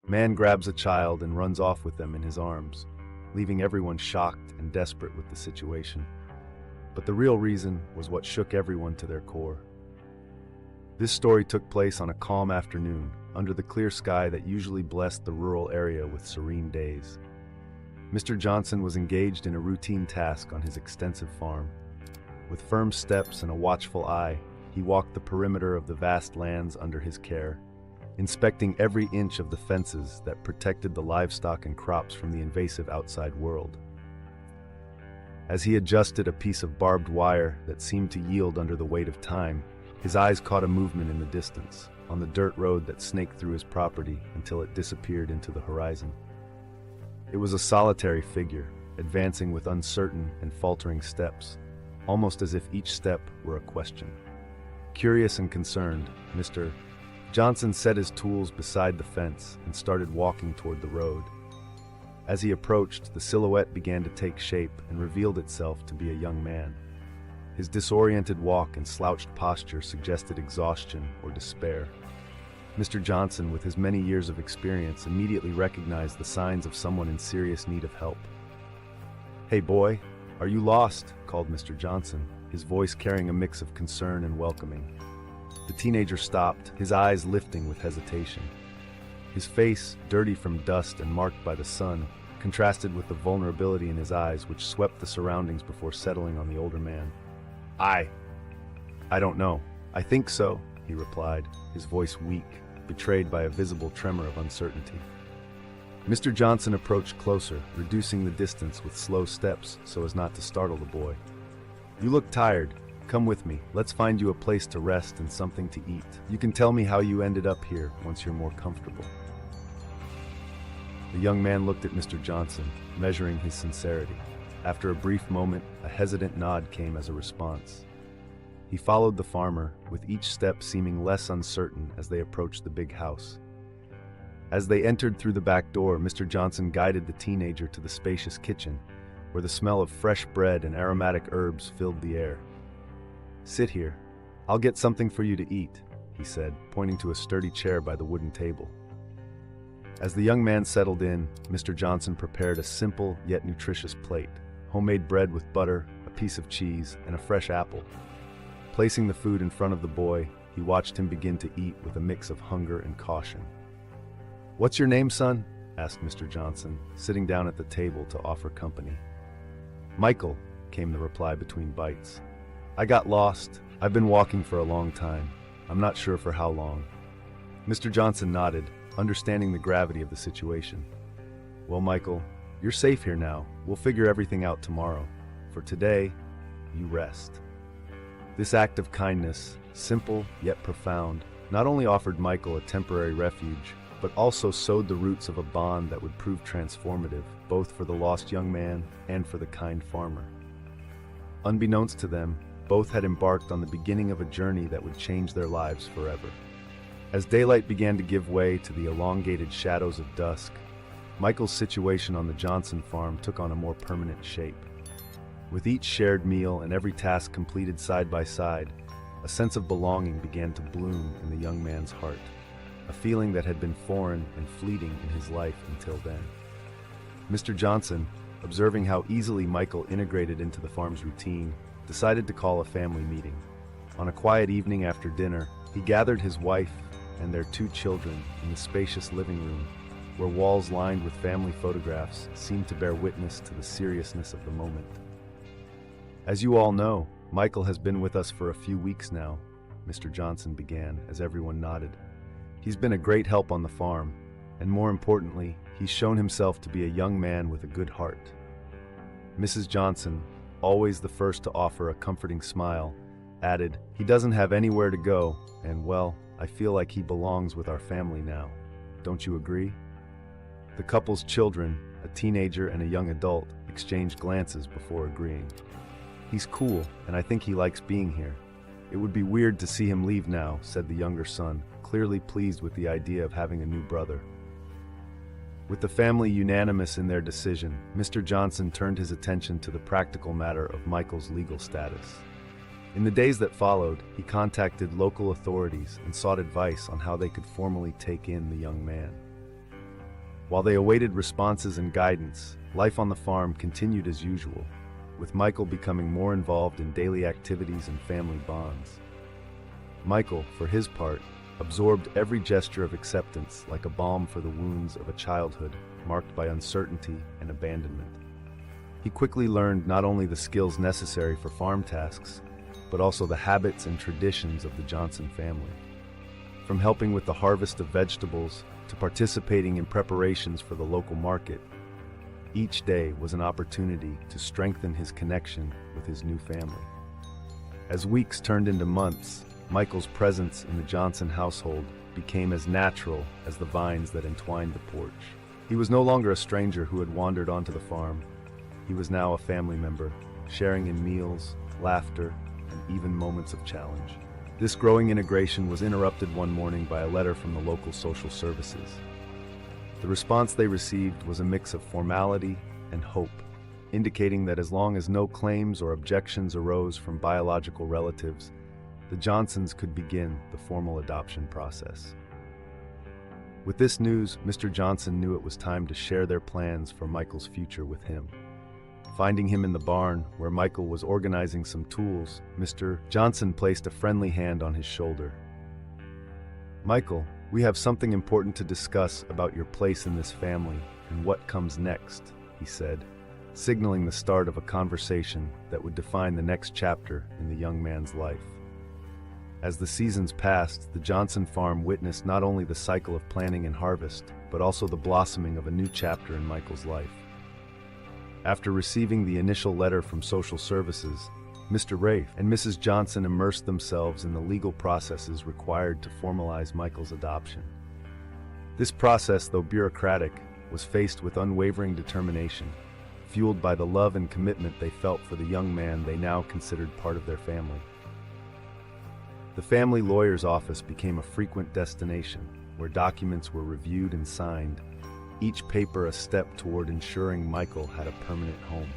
Man grabs a child and runs off with them in his arms, leaving everyone shocked and desperate with the situation. But the real reason was what shook everyone to their core. This story took place on a calm afternoon, under the clear sky that usually blessed the rural area with serene days. Mr. Johnson was engaged in a routine task on his extensive farm. With firm steps and a watchful eye, he walked the perimeter of the vast lands under his care, inspecting every inch of the fences that protected the livestock and crops from the invasive outside world. As he adjusted a piece of barbed wire that seemed to yield under the weight of time, his eyes caught a movement in the distance, on the dirt road that snaked through his property until it disappeared into the horizon. It was a solitary figure, advancing with uncertain and faltering steps, almost as if each step were a question. Curious and concerned, Mr. Johnson set his tools beside the fence and started walking toward the road. As he approached, the silhouette began to take shape and revealed itself to be a young man. His disoriented walk and slouched posture suggested exhaustion or despair. Mr. Johnson, with his many years of experience, immediately recognized the signs of someone in serious need of help. "Hey boy, are you lost?" called Mr. Johnson, his voice carrying a mix of concern and welcoming. The teenager stopped, his eyes lifting with hesitation. His face, dirty from dust and marked by the sun, contrasted with the vulnerability in his eyes which swept the surroundings before settling on the older man. I don't know. I think so," he replied, his voice weak, betrayed by a visible tremor of uncertainty. Mr. Johnson approached closer, reducing the distance with slow steps so as not to startle the boy. "You look tired. Come with me. Let's find you a place to rest and something to eat. You can tell me how you ended up here once you're more comfortable." The young man looked at Mr. Johnson, measuring his sincerity. After a brief moment, a hesitant nod came as a response. He followed the farmer, with each step seeming less uncertain as they approached the big house. As they entered through the back door, Mr. Johnson guided the teenager to the spacious kitchen, where the smell of fresh bread and aromatic herbs filled the air. "Sit here. I'll get something for you to eat," he said, pointing to a sturdy chair by the wooden table. As the young man settled in, Mr. Johnson prepared a simple yet nutritious plate: homemade bread with butter, a piece of cheese, and a fresh apple. Placing the food in front of the boy, he watched him begin to eat with a mix of hunger and caution. "What's your name, son?" asked Mr. Johnson, sitting down at the table to offer company. "Michael," came the reply between bites. "I got lost. I've been walking for a long time. I'm not sure for how long." Mr. Johnson nodded, understanding the gravity of the situation. "Well, Michael, you're safe here now. We'll figure everything out tomorrow. For today, you rest." This act of kindness, simple yet profound, not only offered Michael a temporary refuge, but also sowed the roots of a bond that would prove transformative, both for the lost young man and for the kind farmer. Unbeknownst to them, both had embarked on the beginning of a journey that would change their lives forever. As daylight began to give way to the elongated shadows of dusk, Michael's situation on the Johnson farm took on a more permanent shape. With each shared meal and every task completed side by side, a sense of belonging began to bloom in the young man's heart, a feeling that had been foreign and fleeting in his life until then. Mr. Johnson, observing how easily Michael integrated into the farm's routine, decided to call a family meeting. On a quiet evening after dinner, he gathered his wife and their 2 children in the spacious living room, where walls lined with family photographs seemed to bear witness to the seriousness of the moment. "As you all know, Michael has been with us for a few weeks now," Mr. Johnson began as everyone nodded. "He's been a great help on the farm, and more importantly, he's shown himself to be a young man with a good heart." Mrs. Johnson, always the first to offer a comforting smile, added, "He doesn't have anywhere to go, and well, I feel like he belongs with our family now. Don't you agree?" The couple's children, a teenager and a young adult, exchanged glances before agreeing. "He's cool, and I think he likes being here. It would be weird to see him leave now," said the younger son, clearly pleased with the idea of having a new brother. With the family unanimous in their decision, Mr. Johnson turned his attention to the practical matter of Michael's legal status. In the days that followed, he contacted local authorities and sought advice on how they could formally take in the young man. While they awaited responses and guidance, life on the farm continued as usual, with Michael becoming more involved in daily activities and family bonds. Michael, for his part, absorbed every gesture of acceptance like a balm for the wounds of a childhood marked by uncertainty and abandonment. He quickly learned not only the skills necessary for farm tasks, but also the habits and traditions of the Johnson family. From helping with the harvest of vegetables to participating in preparations for the local market, each day was an opportunity to strengthen his connection with his new family. As weeks turned into months, Michael's presence in the Johnson household became as natural as the vines that entwined the porch. He was no longer a stranger who had wandered onto the farm. He was now a family member, sharing in meals, laughter, and even moments of challenge. This growing integration was interrupted one morning by a letter from the local social services. The response they received was a mix of formality and hope, indicating that as long as no claims or objections arose from biological relatives, the Johnsons could begin the formal adoption process. With this news, Mr. Johnson knew it was time to share their plans for Michael's future with him. Finding him in the barn, where Michael was organizing some tools, Mr. Johnson placed a friendly hand on his shoulder. "Michael, we have something important to discuss about your place in this family and what comes next," he said, signaling the start of a conversation that would define the next chapter in the young man's life. As the seasons passed, the Johnson farm witnessed not only the cycle of planting and harvest, but also the blossoming of a new chapter in Michael's life. After receiving the initial letter from social services, Mr. Rafe and Mrs. Johnson immersed themselves in the legal processes required to formalize Michael's adoption. This process, though bureaucratic, was faced with unwavering determination, fueled by the love and commitment they felt for the young man they now considered part of their family. The family lawyer's office became a frequent destination, where documents were reviewed and signed, each paper a step toward ensuring Michael had a permanent home.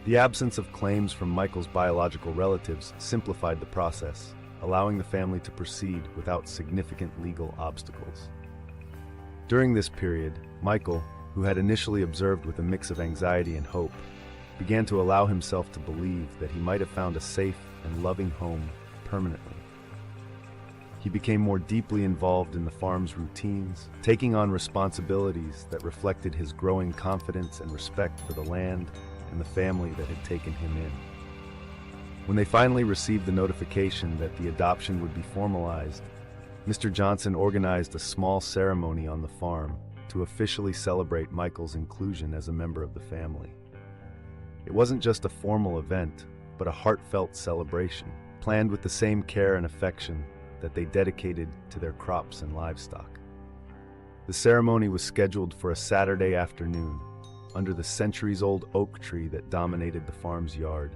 The absence of claims from Michael's biological relatives simplified the process, allowing the family to proceed without significant legal obstacles. During this period, Michael, who had initially observed with a mix of anxiety and hope, began to allow himself to believe that he might have found a safe and loving home permanently. He became more deeply involved in the farm's routines, taking on responsibilities that reflected his growing confidence and respect for the land and the family that had taken him in. When they finally received the notification that the adoption would be formalized, Mr. Johnson organized a small ceremony on the farm to officially celebrate Michael's inclusion as a member of the family. It wasn't just a formal event, but a heartfelt celebration, planned with the same care and affection that they dedicated to their crops and livestock. The ceremony was scheduled for a Saturday afternoon, under the centuries-old oak tree that dominated the farm's yard.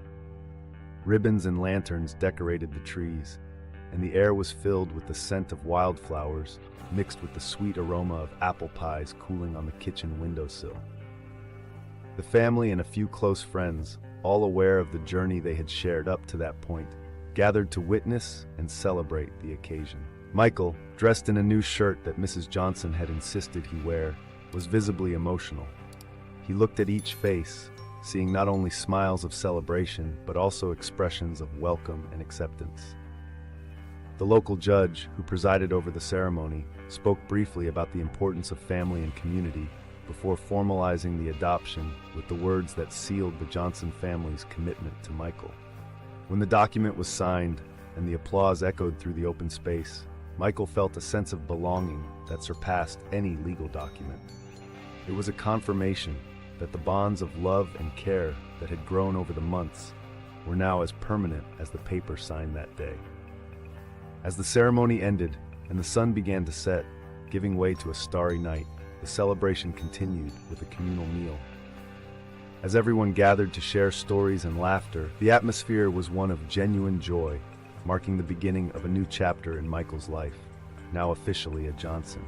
Ribbons and lanterns decorated the trees, and the air was filled with the scent of wildflowers mixed with the sweet aroma of apple pies cooling on the kitchen windowsill. The family and a few close friends, all aware of the journey they had shared up to that point, gathered to witness and celebrate the occasion. Michael, dressed in a new shirt that Mrs. Johnson had insisted he wear, was visibly emotional. He looked at each face, seeing not only smiles of celebration, but also expressions of welcome and acceptance. The local judge, who presided over the ceremony, spoke briefly about the importance of family and community before formalizing the adoption with the words that sealed the Johnson family's commitment to Michael. When the document was signed and the applause echoed through the open space, Michael felt a sense of belonging that surpassed any legal document. It was a confirmation that the bonds of love and care that had grown over the months were now as permanent as the paper signed that day. As the ceremony ended and the sun began to set, giving way to a starry night, the celebration continued with a communal meal. As everyone gathered to share stories and laughter, the atmosphere was one of genuine joy, marking the beginning of a new chapter in Michael's life, now officially a Johnson.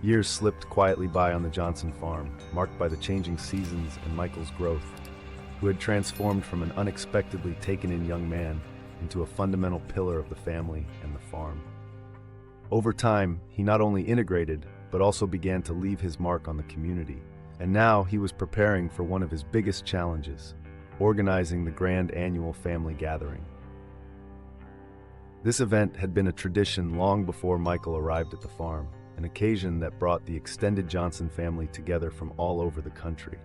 Years slipped quietly by on the Johnson farm, marked by the changing seasons and Michael's growth, who had transformed from an unexpectedly taken-in young man into a fundamental pillar of the family and the farm. Over time, he not only integrated, but also began to leave his mark on the community. And now he was preparing for one of his biggest challenges, organizing the grand annual family gathering. This event had been a tradition long before Michael arrived at the farm, an occasion that brought the extended Johnson family together from all over the country.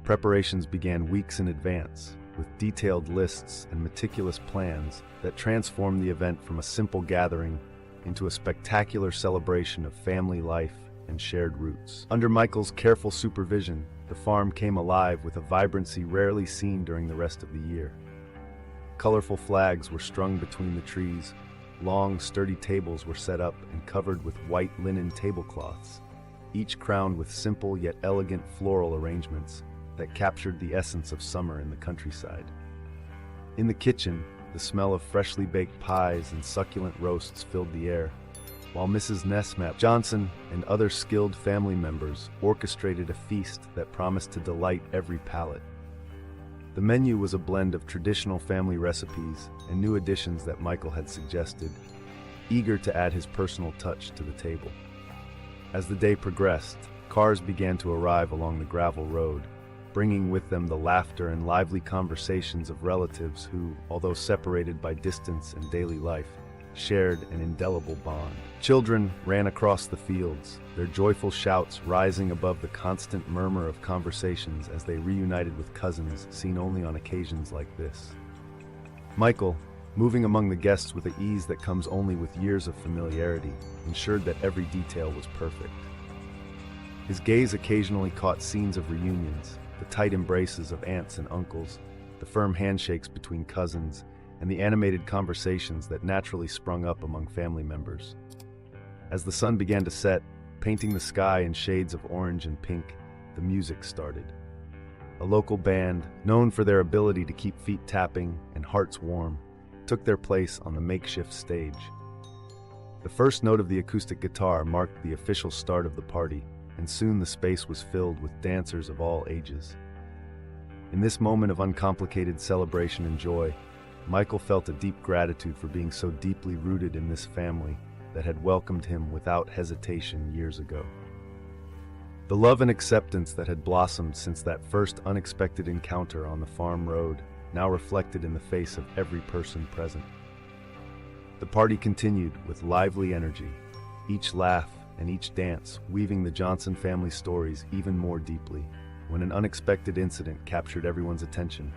Preparations began weeks in advance, with detailed lists and meticulous plans that transformed the event from a simple gathering into a spectacular celebration of family life and shared roots. Under Michael's careful supervision, the farm came alive with a vibrancy rarely seen during the rest of the year. Colorful flags were strung between the trees, long, sturdy tables were set up and covered with white linen tablecloths, each crowned with simple yet elegant floral arrangements that captured the essence of summer in the countryside. In the kitchen, the smell of freshly baked pies and succulent roasts filled the air, while Mrs. Nesmap Johnson and other skilled family members orchestrated a feast that promised to delight every palate. The menu was a blend of traditional family recipes and new additions that Michael had suggested, eager to add his personal touch to the table. As the day progressed, cars began to arrive along the gravel road, bringing with them the laughter and lively conversations of relatives who, although separated by distance and daily life, shared an indelible bond. Children ran across the fields, their joyful shouts rising above the constant murmur of conversations as they reunited with cousins seen only on occasions like this. Michael, moving among the guests with the ease that comes only with years of familiarity, ensured that every detail was perfect. His gaze occasionally caught scenes of reunions, the tight embraces of aunts and uncles, the firm handshakes between cousins, and the animated conversations that naturally sprung up among family members. As the sun began to set, painting the sky in shades of orange and pink, the music started. A local band, known for their ability to keep feet tapping and hearts warm, took their place on the makeshift stage. The first note of the acoustic guitar marked the official start of the party, and soon the space was filled with dancers of all ages. In this moment of uncomplicated celebration and joy, Michael felt a deep gratitude for being so deeply rooted in this family that had welcomed him without hesitation years ago. The love and acceptance that had blossomed since that first unexpected encounter on the farm road now reflected in the face of every person present. The party continued with lively energy, each laugh and each dance weaving the Johnson family stories even more deeply, when an unexpected incident captured everyone's attention,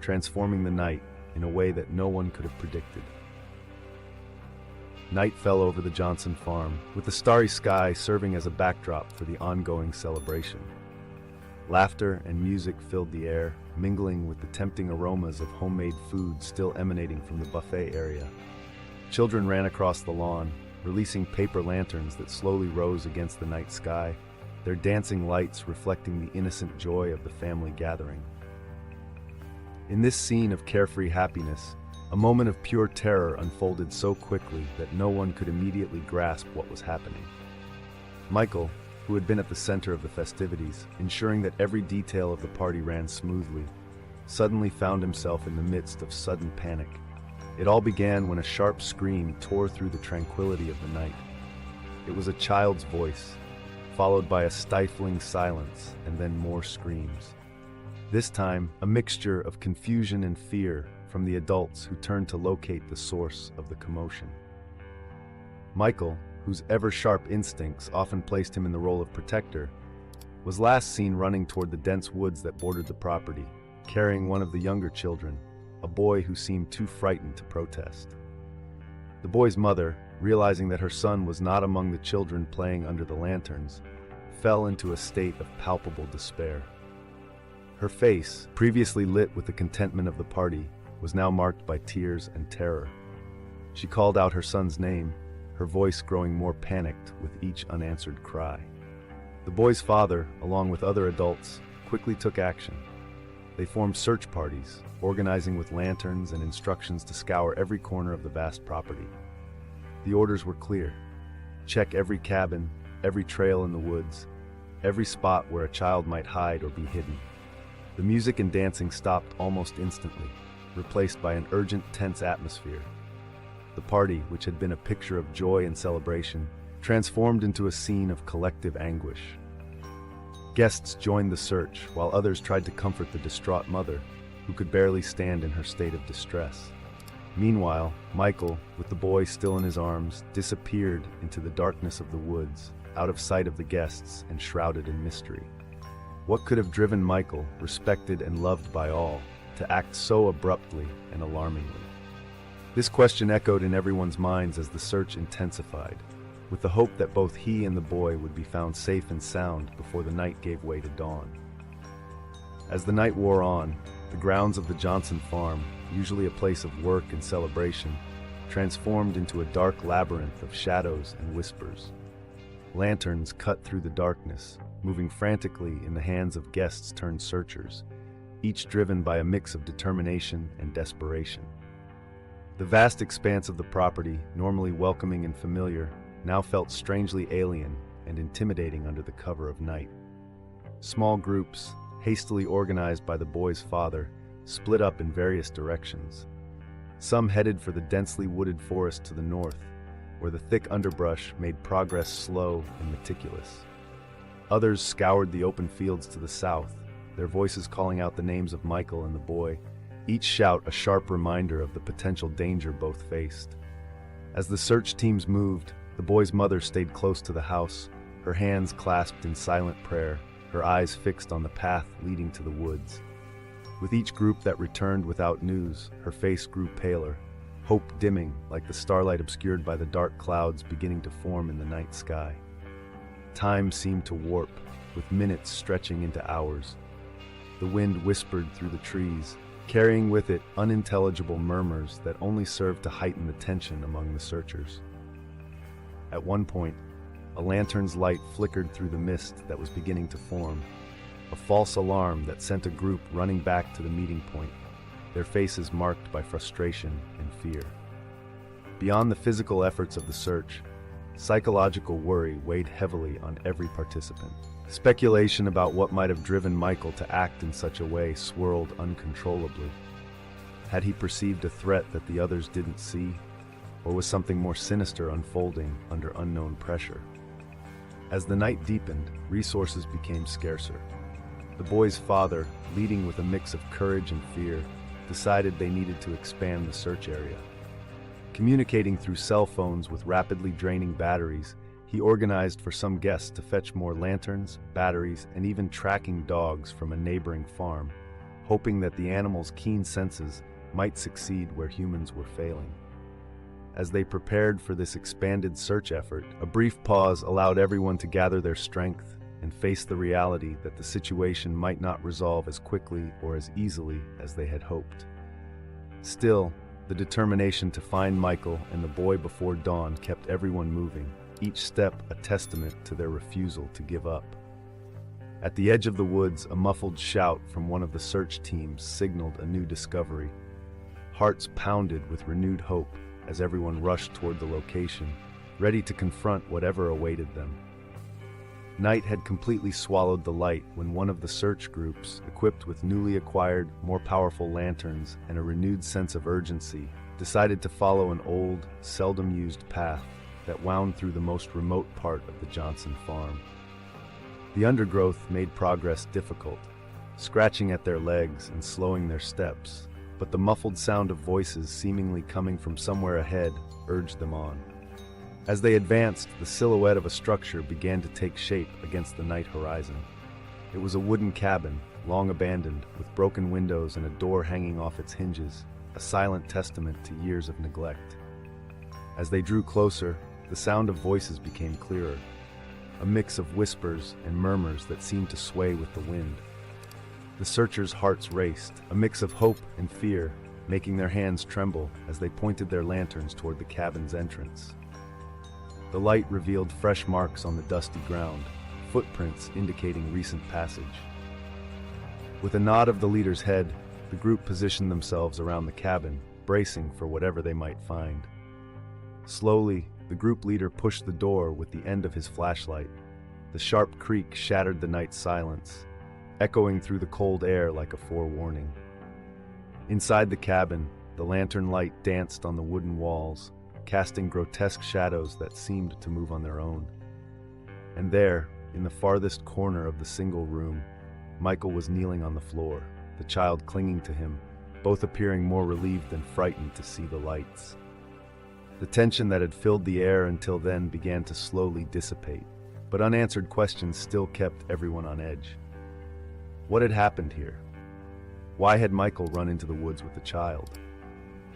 transforming the night in a way that no one could have predicted. Night fell over the Johnson farm, with the starry sky serving as a backdrop for the ongoing celebration. Laughter and music filled the air, mingling with the tempting aromas of homemade food still emanating from the buffet area. Children ran across the lawn, releasing paper lanterns that slowly rose against the night sky, their dancing lights reflecting the innocent joy of the family gathering. In this scene of carefree happiness, a moment of pure terror unfolded so quickly that no one could immediately grasp what was happening. Michael, who had been at the center of the festivities, ensuring that every detail of the party ran smoothly, suddenly found himself in the midst of sudden panic. It all began when a sharp scream tore through the tranquility of the night. It was a child's voice, followed by a stifling silence and then more screams. This time, a mixture of confusion and fear from the adults who turned to locate the source of the commotion. Michael, whose ever-sharp instincts often placed him in the role of protector, was last seen running toward the dense woods that bordered the property, carrying one of the younger children, a boy who seemed too frightened to protest. The boy's mother, realizing that her son was not among the children playing under the lanterns, fell into a state of palpable despair. Her face, previously lit with the contentment of the party, was now marked by tears and terror. She called out her son's name, her voice growing more panicked with each unanswered cry. The boy's father, along with other adults, quickly took action. They formed search parties, organizing with lanterns and instructions to scour every corner of the vast property. The orders were clear. Check every cabin, every trail in the woods, every spot where a child might hide or be hidden. The music and dancing stopped almost instantly, replaced by an urgent, tense atmosphere. The party, which had been a picture of joy and celebration, transformed into a scene of collective anguish. Guests joined the search, while others tried to comfort the distraught mother, who could barely stand in her state of distress. Meanwhile, Michael, with the boy still in his arms, disappeared into the darkness of the woods, out of sight of the guests and shrouded in mystery. What could have driven Michael, respected and loved by all, to act so abruptly and alarmingly? This question echoed in everyone's minds as the search intensified, with the hope that both he and the boy would be found safe and sound before the night gave way to dawn. As the night wore on, the grounds of the Johnson farm, usually a place of work and celebration, transformed into a dark labyrinth of shadows and whispers. Lanterns cut through the darkness, moving frantically in the hands of guests turned searchers, each driven by a mix of determination and desperation. The vast expanse of the property, normally welcoming and familiar, now felt strangely alien and intimidating under the cover of night. Small groups, hastily organized by the boy's father, split up in various directions. Some headed for the densely wooded forest to the north, where the thick underbrush made progress slow and meticulous. Others scoured the open fields to the south, their voices calling out the names of Michael and the boy, each shout a sharp reminder of the potential danger both faced. As the search teams moved, the boy's mother stayed close to the house, her hands clasped in silent prayer, her eyes fixed on the path leading to the woods. With each group that returned without news, her face grew paler, hope dimming like the starlight obscured by the dark clouds beginning to form in the night sky. Time seemed to warp, with minutes stretching into hours. The wind whispered through the trees, carrying with it unintelligible murmurs that only served to heighten the tension among the searchers. At one point, a lantern's light flickered through the mist that was beginning to form, a false alarm that sent a group running back to the meeting point, their faces marked by frustration and fear. Beyond the physical efforts of the search, psychological worry weighed heavily on every participant. Speculation about what might have driven Michael to act in such a way swirled uncontrollably. Had he perceived a threat that the others didn't see? Or was something more sinister unfolding under unknown pressure? As the night deepened, resources became scarcer. The boy's father, leading with a mix of courage and fear, decided they needed to expand the search area. Communicating through cell phones with rapidly draining batteries, he organized for some guests to fetch more lanterns, batteries, and even tracking dogs from a neighboring farm, hoping that the animals' keen senses might succeed where humans were failing. As they prepared for this expanded search effort, a brief pause allowed everyone to gather their strength and face the reality that the situation might not resolve as quickly or as easily as they had hoped. Still, the determination to find Michael and the boy before dawn kept everyone moving, each step a testament to their refusal to give up. At the edge of the woods, a muffled shout from one of the search teams signaled a new discovery. Hearts pounded with renewed hope as everyone rushed toward the location, ready to confront whatever awaited them. Night had completely swallowed the light when one of the search groups, equipped with newly acquired, more powerful lanterns and a renewed sense of urgency, decided to follow an old, seldom-used path that wound through the most remote part of the Johnson farm. The undergrowth made progress difficult, scratching at their legs and slowing their steps, but the muffled sound of voices seemingly coming from somewhere ahead urged them on. As they advanced, the silhouette of a structure began to take shape against the night horizon. It was a wooden cabin, long abandoned, with broken windows and a door hanging off its hinges, a silent testament to years of neglect. As they drew closer, the sound of voices became clearer, a mix of whispers and murmurs that seemed to sway with the wind. The searchers' hearts raced, a mix of hope and fear, making their hands tremble as they pointed their lanterns toward the cabin's entrance. The light revealed fresh marks on the dusty ground, footprints indicating recent passage. With a nod of the leader's head, the group positioned themselves around the cabin, bracing for whatever they might find. Slowly, the group leader pushed the door with the end of his flashlight. The sharp creak shattered the night's silence, echoing through the cold air like a forewarning. Inside the cabin, the lantern light danced on the wooden walls, casting grotesque shadows that seemed to move on their own. And there, in the farthest corner of the single room, Michael was kneeling on the floor, the child clinging to him, both appearing more relieved than frightened to see the lights. The tension that had filled the air until then began to slowly dissipate, but unanswered questions still kept everyone on edge. What had happened here? Why had Michael run into the woods with the child?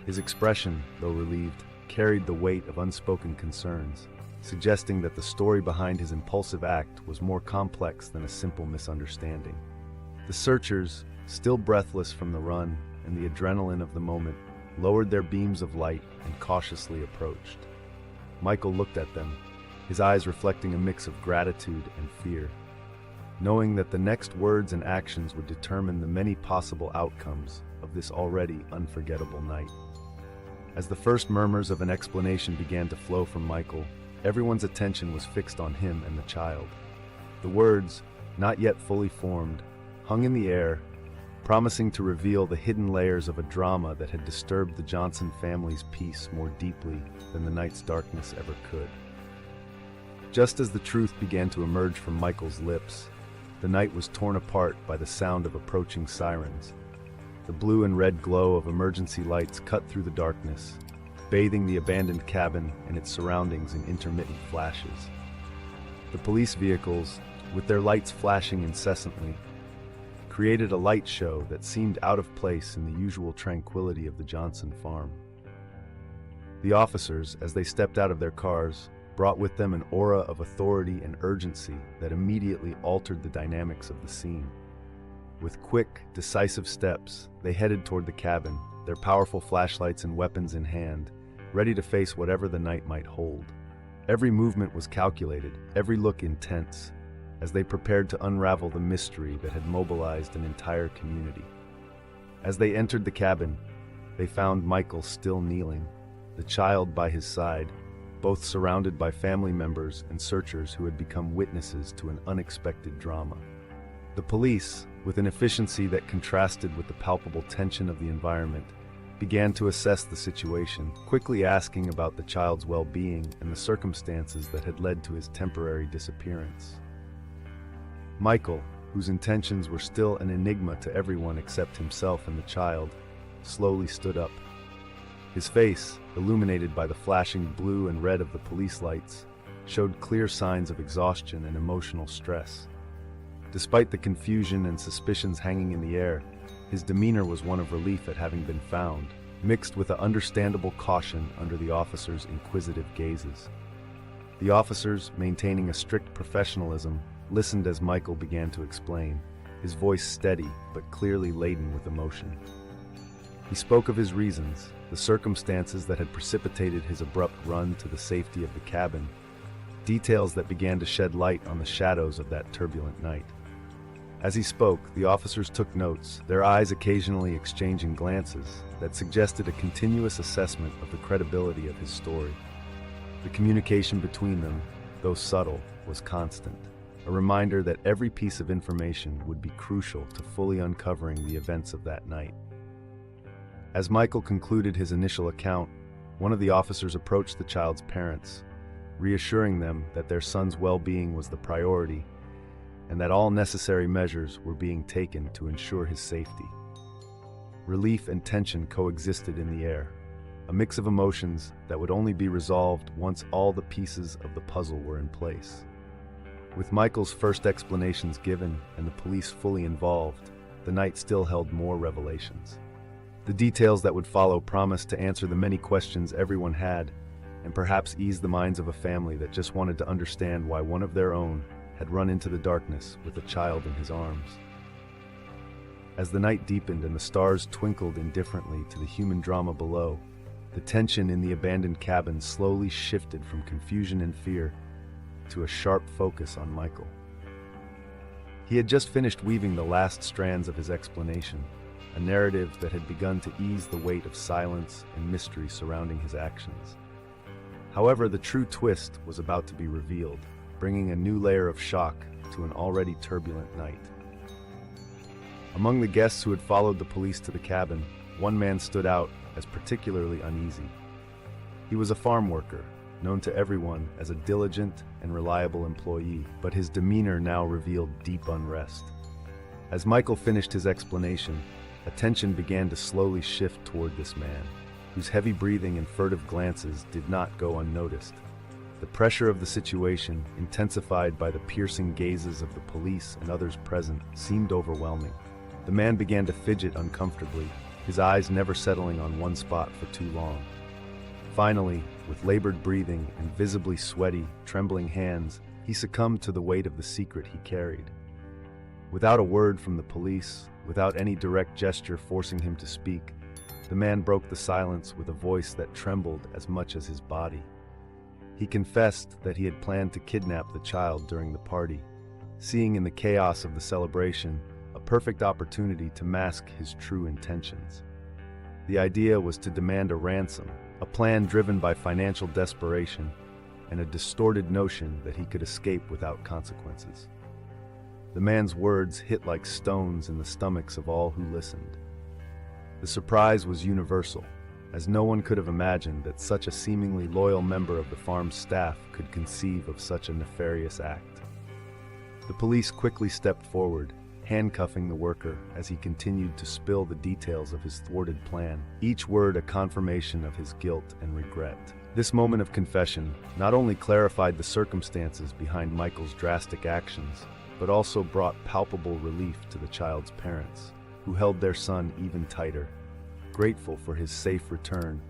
His expression, though relieved, carried the weight of unspoken concerns, suggesting that the story behind his impulsive act was more complex than a simple misunderstanding. The searchers, still breathless from the run and the adrenaline of the moment, lowered their beams of light and cautiously approached. Michael looked at them, his eyes reflecting a mix of gratitude and fear, knowing that the next words and actions would determine the many possible outcomes of this already unforgettable night. As the first murmurs of an explanation began to flow from Michael, everyone's attention was fixed on him and the child. The words, not yet fully formed, hung in the air, promising to reveal the hidden layers of a drama that had disturbed the Johnson family's peace more deeply than the night's darkness ever could. Just as the truth began to emerge from Michael's lips, the night was torn apart by the sound of approaching sirens. The blue and red glow of emergency lights cut through the darkness, bathing the abandoned cabin and its surroundings in intermittent flashes. The police vehicles, with their lights flashing incessantly, created a light show that seemed out of place in the usual tranquility of the Johnson farm. The officers, as they stepped out of their cars, brought with them an aura of authority and urgency that immediately altered the dynamics of the scene. With quick, decisive steps, they headed toward the cabin, their powerful flashlights and weapons in hand, ready to face whatever the night might hold. Every movement was calculated, every look intense, as they prepared to unravel the mystery that had mobilized an entire community. As they entered the cabin, they found Michael still kneeling, the child by his side, both surrounded by family members and searchers who had become witnesses to an unexpected drama. The police, with an efficiency that contrasted with the palpable tension of the environment, began to assess the situation, quickly asking about the child's well-being and the circumstances that had led to his temporary disappearance. Michael, whose intentions were still an enigma to everyone except himself and the child, slowly stood up. His face, illuminated by the flashing blue and red of the police lights, showed clear signs of exhaustion and emotional stress. Despite the confusion and suspicions hanging in the air, his demeanor was one of relief at having been found, mixed with an understandable caution under the officers' inquisitive gazes. The officers, maintaining a strict professionalism, listened as Michael began to explain, his voice steady but clearly laden with emotion. He spoke of his reasons, the circumstances that had precipitated his abrupt run to the safety of the cabin, details that began to shed light on the shadows of that turbulent night. As he spoke, the officers took notes, their eyes occasionally exchanging glances that suggested a continuous assessment of the credibility of his story. The communication between them, though subtle, was constant, a reminder that every piece of information would be crucial to fully uncovering the events of that night. As Michael concluded his initial account, one of the officers approached the child's parents, reassuring them that their son's well-being was the priority and that all necessary measures were being taken to ensure his safety. Relief and tension coexisted in the air, a mix of emotions that would only be resolved once all the pieces of the puzzle were in place. With Michael's first explanations given and the police fully involved, the night still held more revelations. The details that would follow promised to answer the many questions everyone had, and perhaps ease the minds of a family that just wanted to understand why one of their own had run into the darkness with a child in his arms. As the night deepened and the stars twinkled indifferently to the human drama below, the tension in the abandoned cabin slowly shifted from confusion and fear to a sharp focus on Michael. He had just finished weaving the last strands of his explanation, a narrative that had begun to ease the weight of silence and mystery surrounding his actions. However, the true twist was about to be revealed, bringing a new layer of shock to an already turbulent night. Among the guests who had followed the police to the cabin, one man stood out as particularly uneasy. He was a farm worker, known to everyone as a diligent and reliable employee, but his demeanor now revealed deep unrest. As Michael finished his explanation, attention began to slowly shift toward this man, whose heavy breathing and furtive glances did not go unnoticed. The pressure of the situation, intensified by the piercing gazes of the police and others present, seemed overwhelming. The man began to fidget uncomfortably, his eyes never settling on one spot for too long. Finally, with labored breathing and visibly sweaty, trembling hands, he succumbed to the weight of the secret he carried. Without a word from the police, without any direct gesture forcing him to speak, the man broke the silence with a voice that trembled as much as his body. He confessed that he had planned to kidnap the child during the party, seeing in the chaos of the celebration a perfect opportunity to mask his true intentions. The idea was to demand a ransom, a plan driven by financial desperation and a distorted notion that he could escape without consequences. The man's words hit like stones in the stomachs of all who listened. The surprise was universal, as no one could have imagined that such a seemingly loyal member of the farm's staff could conceive of such a nefarious act. The police quickly stepped forward, handcuffing the worker as he continued to spill the details of his thwarted plan, each word a confirmation of his guilt and regret. This moment of confession not only clarified the circumstances behind Michael's drastic actions, but also brought palpable relief to the child's parents, who held their son even tighter, grateful for his safe return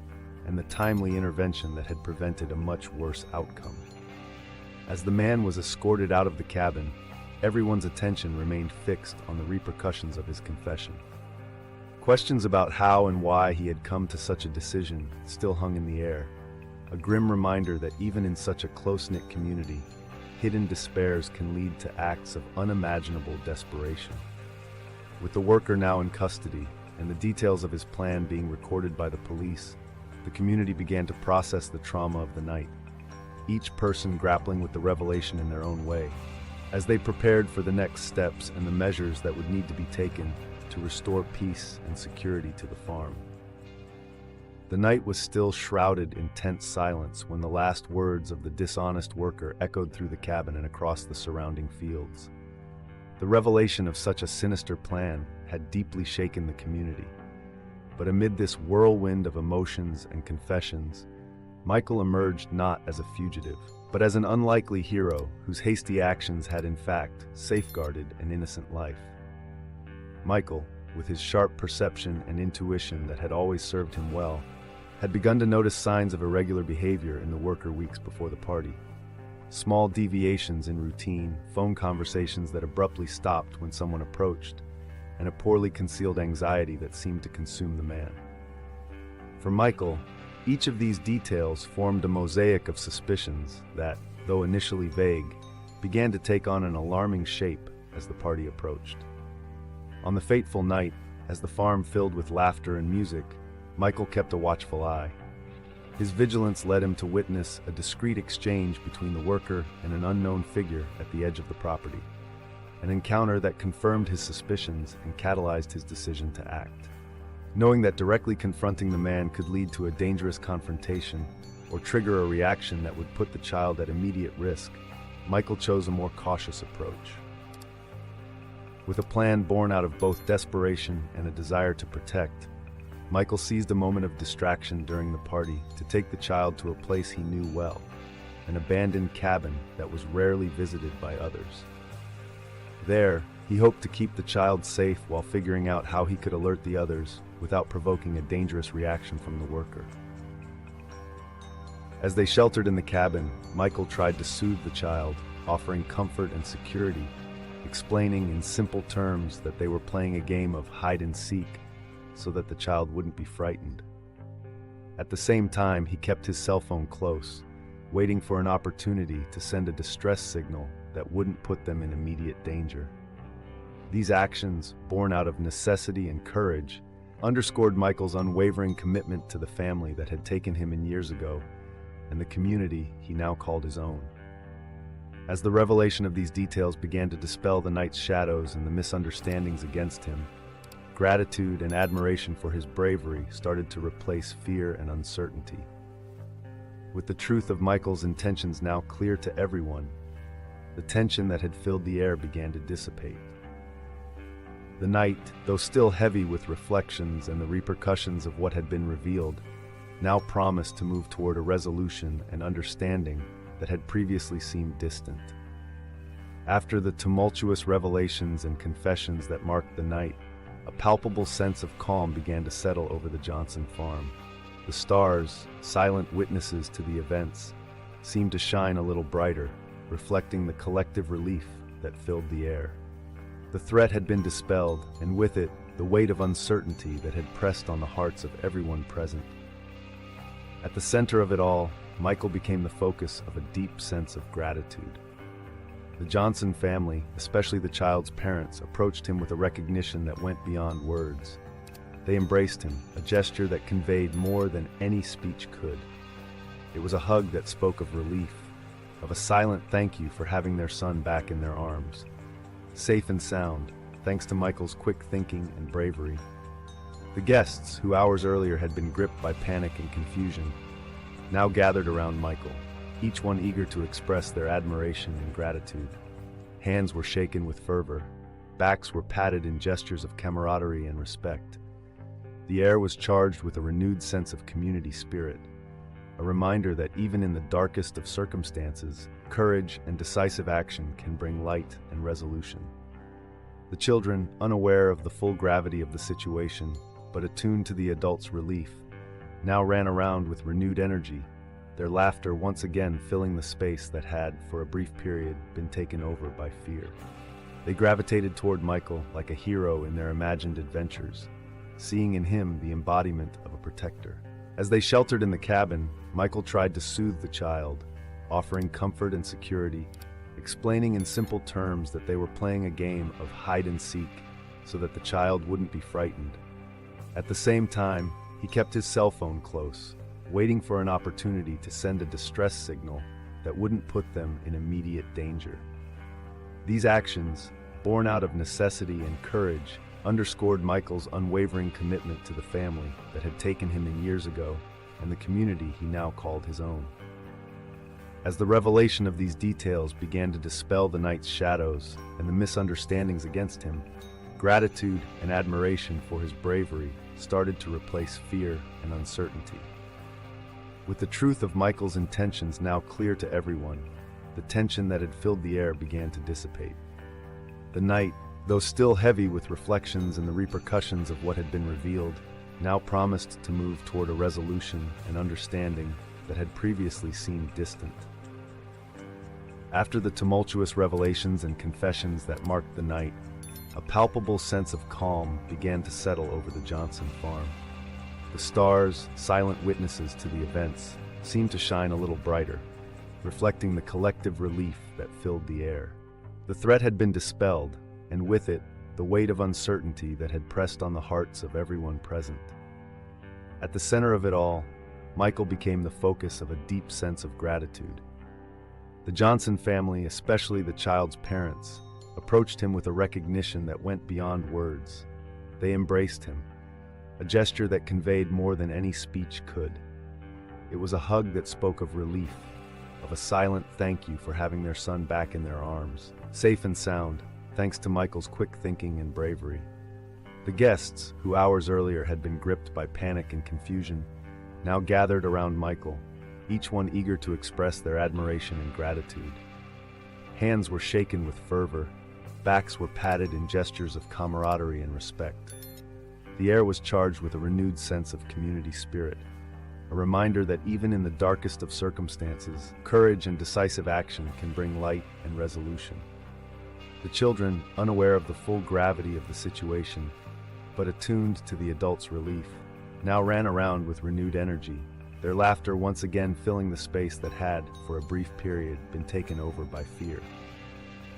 and the timely intervention that had prevented a much worse outcome. As the man was escorted out of the cabin, everyone's attention remained fixed on the repercussions of his confession. Questions about how and why he had come to such a decision still hung in the air, a grim reminder that even in such a close-knit community, hidden despairs can lead to acts of unimaginable desperation. With the worker now in custody and the details of his plan being recorded by the police, the community began to process the trauma of the night, each person grappling with the revelation in their own way, as they prepared for the next steps and the measures that would need to be taken to restore peace and security to the farm. The night was still shrouded in tense silence when the last words of the dishonest worker echoed through the cabin and across the surrounding fields. The revelation of such a sinister plan had deeply shaken the community. But amid this whirlwind of emotions and confessions, Michael emerged not as a fugitive, but as an unlikely hero whose hasty actions had in fact safeguarded an innocent life. Michael, with his sharp perception and intuition that had always served him well, had begun to notice signs of irregular behavior in the worker weeks before the party. Small deviations in routine, phone conversations that abruptly stopped when someone approached, and a poorly concealed anxiety that seemed to consume the man. For Michael, each of these details formed a mosaic of suspicions that, though initially vague, began to take on an alarming shape as the party approached. On the fateful night, as the farm filled with laughter and music, Michael kept a watchful eye. His vigilance led him to witness a discreet exchange between the worker and an unknown figure at the edge of the property, an encounter that confirmed his suspicions and catalyzed his decision to act. Knowing that directly confronting the man could lead to a dangerous confrontation or trigger a reaction that would put the child at immediate risk, Michael chose a more cautious approach. With a plan born out of both desperation and a desire to protect, Michael seized a moment of distraction during the party to take the child to a place he knew well, an abandoned cabin that was rarely visited by others. There, he hoped to keep the child safe while figuring out how he could alert the others without provoking a dangerous reaction from the worker. As they sheltered in the cabin, Michael tried to soothe the child, offering comfort and security, explaining in simple terms that they were playing a game of hide and seek so that the child wouldn't be frightened. At the same time, he kept his cell phone close, waiting for an opportunity to send a distress signal that wouldn't put them in immediate danger. These actions, born out of necessity and courage, underscored Michael's unwavering commitment to the family that had taken him in years ago and the community he now called his own. As the revelation of these details began to dispel the night's shadows and the misunderstandings against him, gratitude and admiration for his bravery started to replace fear and uncertainty. With the truth of Michael's intentions now clear to everyone, the tension that had filled the air began to dissipate. The night, though still heavy with reflections and the repercussions of what had been revealed, now promised to move toward a resolution and understanding that had previously seemed distant. After the tumultuous revelations and confessions that marked the night, a palpable sense of calm began to settle over the Johnson farm. The stars, silent witnesses to the events, seemed to shine a little brighter, reflecting the collective relief that filled the air. The threat had been dispelled, and with it, the weight of uncertainty that had pressed on the hearts of everyone present. At the center of it all, Michael became the focus of a deep sense of gratitude. The Johnson family, especially the child's parents, approached him with a recognition that went beyond words. They embraced him, a gesture that conveyed more than any speech could. It was a hug that spoke of relief, of a silent thank you for having their son back in their arms. Safe and sound, thanks to Michael's quick thinking and bravery. The guests, who hours earlier had been gripped by panic and confusion, now gathered around Michael, each one eager to express their admiration and gratitude. Hands were shaken with fervor, backs were patted in gestures of camaraderie and respect. The air was charged with a renewed sense of community spirit, a reminder that even in the darkest of circumstances, courage and decisive action can bring light and resolution. The children, unaware of the full gravity of the situation, but attuned to the adults' relief, now ran around with renewed energy, their laughter once again filling the space that had, for a brief period, been taken over by fear. They gravitated toward Michael like a hero in their imagined adventures, seeing in him the embodiment of a protector. As they sheltered in the cabin, Michael tried to soothe the child, offering comfort and security, explaining in simple terms that they were playing a game of hide and seek so that the child wouldn't be frightened. At the same time, he kept his cell phone close, waiting for an opportunity to send a distress signal that wouldn't put them in immediate danger. These actions, born out of necessity and courage, underscored Michael's unwavering commitment to the family that had taken him in years ago and the community he now called his own. As the revelation of these details began to dispel the night's shadows and the misunderstandings against him, gratitude and admiration for his bravery started to replace fear and uncertainty. With the truth of Michael's intentions now clear to everyone, the tension that had filled the air began to dissipate. The night, though still heavy with reflections and the repercussions of what had been revealed, now promised to move toward a resolution and understanding that had previously seemed distant. After the tumultuous revelations and confessions that marked the night, a palpable sense of calm began to settle over the Johnson farm. The stars, silent witnesses to the events, seemed to shine a little brighter, reflecting the collective relief that filled the air. The threat had been dispelled, and with it, the weight of uncertainty that had pressed on the hearts of everyone present. At the center of it all, Michael became the focus of a deep sense of gratitude. The Johnson family, especially the child's parents, approached him with a recognition that went beyond words. They embraced him, a gesture that conveyed more than any speech could. It was a hug that spoke of relief, of a silent thank you for having their son back in their arms, safe and sound, thanks to Michael's quick thinking and bravery. The guests, who hours earlier had been gripped by panic and confusion, now gathered around Michael, each one eager to express their admiration and gratitude. Hands were shaken with fervor, backs were patted in gestures of camaraderie and respect. The air was charged with a renewed sense of community spirit, a reminder that even in the darkest of circumstances, courage and decisive action can bring light and resolution. The children, unaware of the full gravity of the situation, but attuned to the adults' relief, now ran around with renewed energy, their laughter once again filling the space that had, for a brief period, been taken over by fear.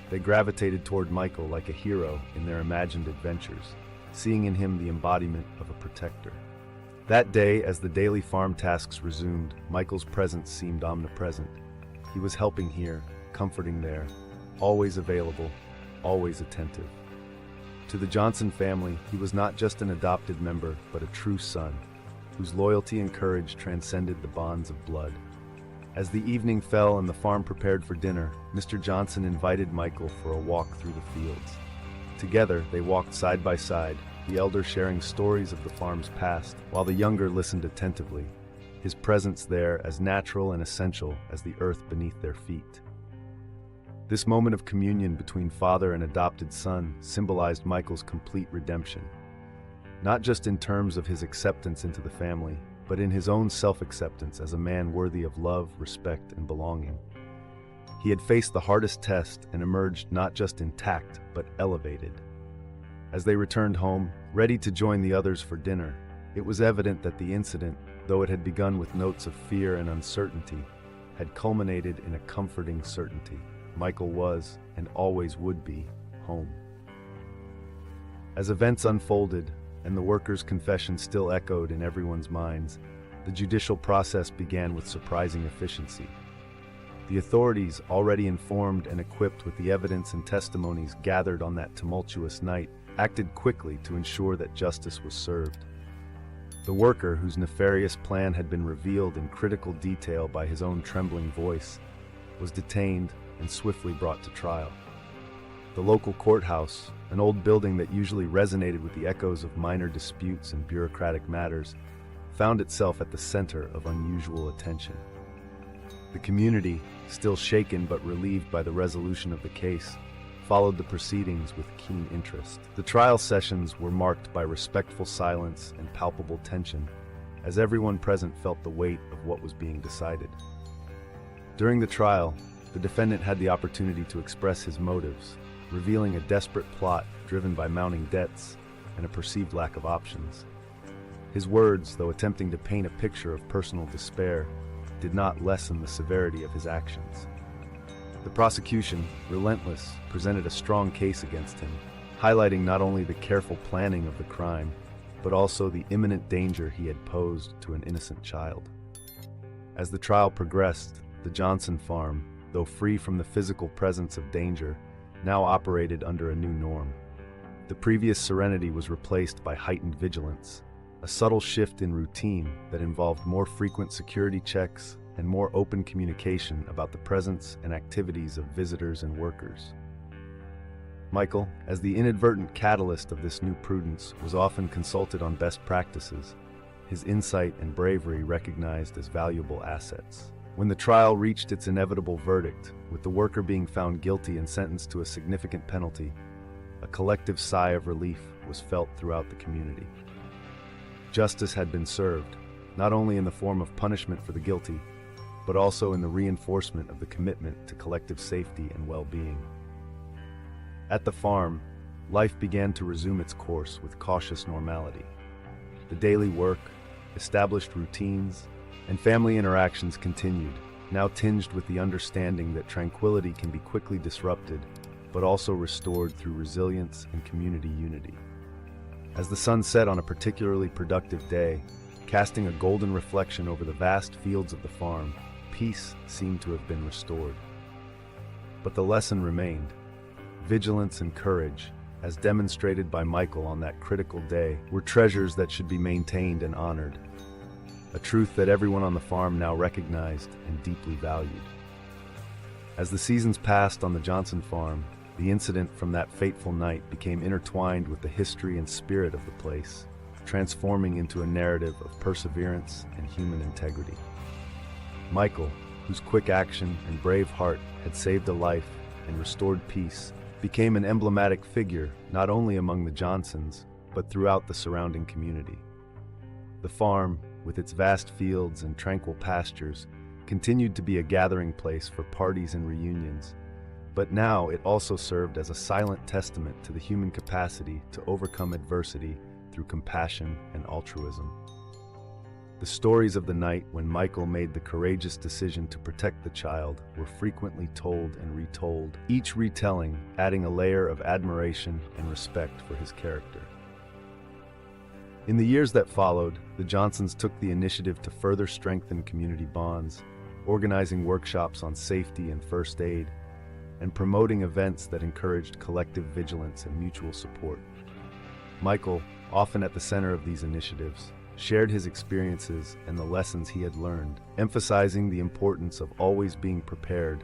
They gravitated toward Michael like a hero in their imagined adventures, seeing in him the embodiment of a protector. That day, as the daily farm tasks resumed, Michael's presence seemed omnipresent. He was helping here, comforting there, always available, always attentive. To the Johnson family, he was not just an adopted member, but a true son, whose loyalty and courage transcended the bonds of blood. As the evening fell and the farm prepared for dinner, Mr. Johnson invited Michael for a walk through the fields. Together, they walked side by side, the elder sharing stories of the farm's past, while the younger listened attentively, his presence there as natural and essential as the earth beneath their feet. This moment of communion between father and adopted son symbolized Michael's complete redemption, not just in terms of his acceptance into the family, but in his own self-acceptance as a man worthy of love, respect, and belonging. He had faced the hardest test and emerged not just intact, but elevated. As they returned home, ready to join the others for dinner, it was evident that the incident, though it had begun with notes of fear and uncertainty, had culminated in a comforting certainty. Michael was, and always would be, home. As events unfolded, and the workers' confession still echoed in everyone's minds, the judicial process began with surprising efficiency. The authorities, already informed and equipped with the evidence and testimonies gathered on that tumultuous night, acted quickly to ensure that justice was served. The worker, whose nefarious plan had been revealed in critical detail by his own trembling voice, was detained and swiftly brought to trial. The local courthouse, an old building that usually resonated with the echoes of minor disputes and bureaucratic matters, found itself at the center of unusual attention. The community, still shaken but relieved by the resolution of the case, followed the proceedings with keen interest. The trial sessions were marked by respectful silence and palpable tension, as everyone present felt the weight of what was being decided. During the trial, the defendant had the opportunity to express his motives, revealing a desperate plot driven by mounting debts and a perceived lack of options. His words, though attempting to paint a picture of personal despair, did not lessen the severity of his actions. The prosecution, relentless, presented a strong case against him, highlighting not only the careful planning of the crime, but also the imminent danger he had posed to an innocent child. As the trial progressed, the Johnson farm, though free from the physical presence of danger, now operated under a new norm. The previous serenity was replaced by heightened vigilance, a subtle shift in routine that involved more frequent security checks and more open communication about the presence and activities of visitors and workers. Michael, as the inadvertent catalyst of this new prudence, was often consulted on best practices, his insight and bravery recognized as valuable assets. When the trial reached its inevitable verdict, with the worker being found guilty and sentenced to a significant penalty, a collective sigh of relief was felt throughout the community. Justice had been served, not only in the form of punishment for the guilty, but also in the reinforcement of the commitment to collective safety and well-being. At the farm, life began to resume its course with cautious normality. The daily work, established routines, and family interactions continued, now tinged with the understanding that tranquility can be quickly disrupted, but also restored through resilience and community unity. As the sun set on a particularly productive day, casting a golden reflection over the vast fields of the farm, peace seemed to have been restored. But the lesson remained. Vigilance and courage, as demonstrated by Michael on that critical day, were treasures that should be maintained and honored. A truth that everyone on the farm now recognized and deeply valued. As the seasons passed on the Johnson farm, the incident from that fateful night became intertwined with the history and spirit of the place, transforming into a narrative of perseverance and human integrity. Michael, whose quick action and brave heart had saved a life and restored peace, became an emblematic figure not only among the Johnsons, but throughout the surrounding community. The farm, with its vast fields and tranquil pastures, continued to be a gathering place for parties and reunions, but now it also served as a silent testament to the human capacity to overcome adversity through compassion and altruism. The stories of the night when Michael made the courageous decision to protect the child were frequently told and retold, each retelling adding a layer of admiration and respect for his character. In the years that followed, the Johnsons took the initiative to further strengthen community bonds, organizing workshops on safety and first aid, and promoting events that encouraged collective vigilance and mutual support. Michael, often at the center of these initiatives, shared his experiences and the lessons he had learned, emphasizing the importance of always being prepared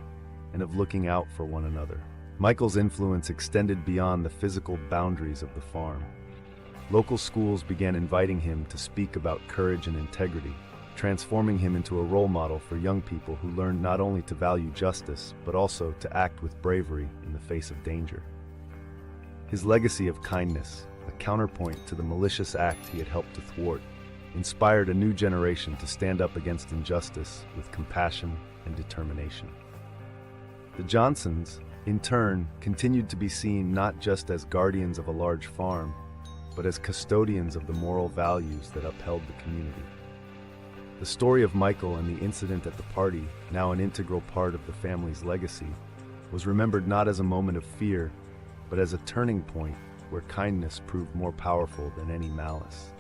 and of looking out for one another. Michael's influence extended beyond the physical boundaries of the farm. Local schools began inviting him to speak about courage and integrity, transforming him into a role model for young people who learned not only to value justice, but also to act with bravery in the face of danger. His legacy of kindness, a counterpoint to the malicious act he had helped to thwart, inspired a new generation to stand up against injustice with compassion and determination. The Johnsons, in turn, continued to be seen not just as guardians of a large farm, but as custodians of the moral values that upheld the community. The story of Michael and the incident at the party, now an integral part of the family's legacy, was remembered not as a moment of fear, but as a turning point where kindness proved more powerful than any malice.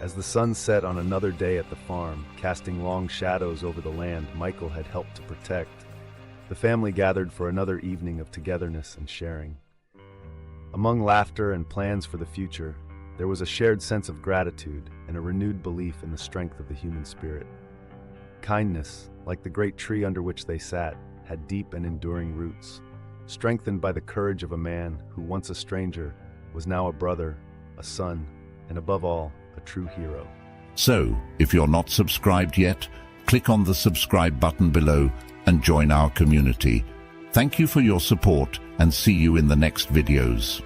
As the sun set on another day at the farm, casting long shadows over the land Michael had helped to protect, the family gathered for another evening of togetherness and sharing. Among laughter and plans for the future, there was a shared sense of gratitude and a renewed belief in the strength of the human spirit. Kindness, like the great tree under which they sat, had deep and enduring roots, strengthened by the courage of a man who, once a stranger, was now a brother, a son, and above all, a true hero. So, if you're not subscribed yet, click on the subscribe button below and join our community. Thank you for your support and see you in the next videos.